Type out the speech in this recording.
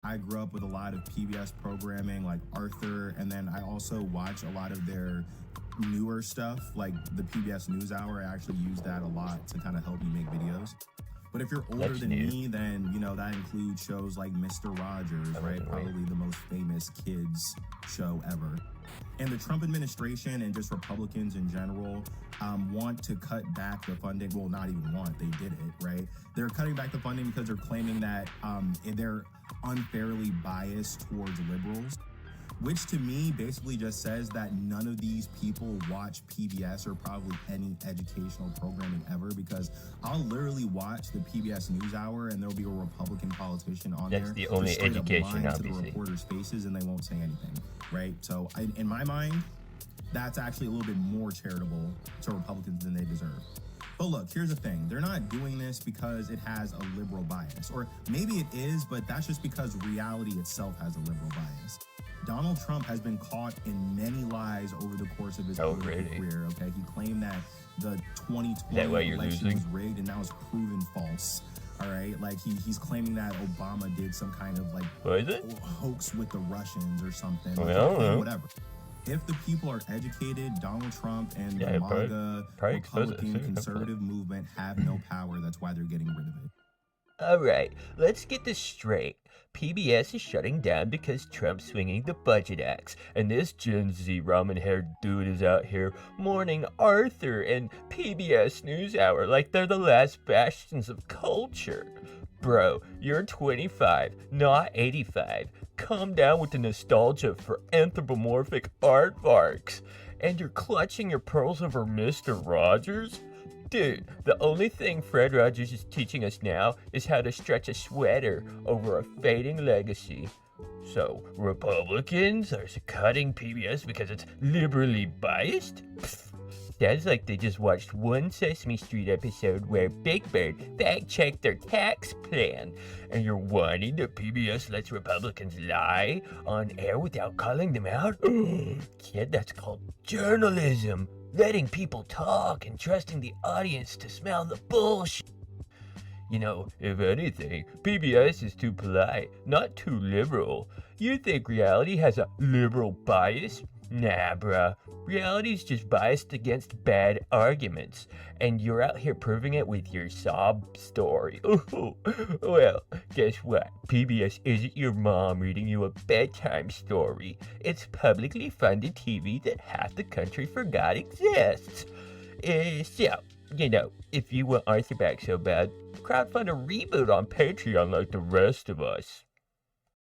I grew up with a lot of PBS programming like Arthur, and then I also watch a lot of their newer stuff like the PBS NewsHour. I actually use that a lot to kind of help me make videos. But if you're older than me, then, you know, that includes shows like Mr. Rogers, right? Probably the most famous kids show ever. And the Trump administration and just Republicans in general want to cut back the funding. Well, not even want, they did it, right? They're cutting back the funding because they're claiming that they're unfairly biased towards liberals, which to me basically just says that none of these people watch PBS or probably any educational programming ever, because I'll literally watch the PBS NewsHour and there'll be a Republican politician on there. That's the only education, to obviously. the reporters' faces, and they won't say anything, right? So in my mind, that's actually a little bit more charitable to Republicans than they deserve. But look, here's the thing. They're not doing this because it has a liberal bias. Or maybe it is, but that's just because reality itself has a liberal bias. Donald Trump has been caught in many lies over the course of his political career, okay? He claimed that the 2020 election was rigged, and that was proven false, all right? Like, he's claiming that Obama did some kind of, like, hoax with the Russians or something. Whatever. If the people are educated, Donald Trump and the MAGA, Republican, conservative movement have no power. That's why they're getting rid of it. All right, let's get this straight. PBS is shutting down because Trump's swinging the budget axe, and this Gen Z ramen-haired dude is out here mourning Arthur and PBS NewsHour like they're the last bastions of culture. Bro, you're 25, not 85. Calm down with the nostalgia for anthropomorphic aardvarks. And you're clutching your pearls over Mr. Rogers? Dude, the only thing Fred Rogers is teaching us now is how to stretch a sweater over a fading legacy. So, Republicans are cutting PBS because it's liberally biased? Pfft. Sounds like they just watched one Sesame Street episode where Big Bird fact-checked their tax plan. And you're whining that PBS lets Republicans lie on air without calling them out? Kid, that's called journalism. Letting people talk and trusting the audience to smell the bullshit. You know, if anything, PBS is too polite, not too liberal. You think reality has a liberal bias? Nah, bruh. Reality's just biased against bad arguments, and you're out here proving it with your sob story. Ooh. Well, guess what? PBS isn't your mom reading you a bedtime story. It's publicly funded TV that half the country forgot exists. So, you know, if you want Arthur back so bad, crowdfund a reboot on Patreon like the rest of us.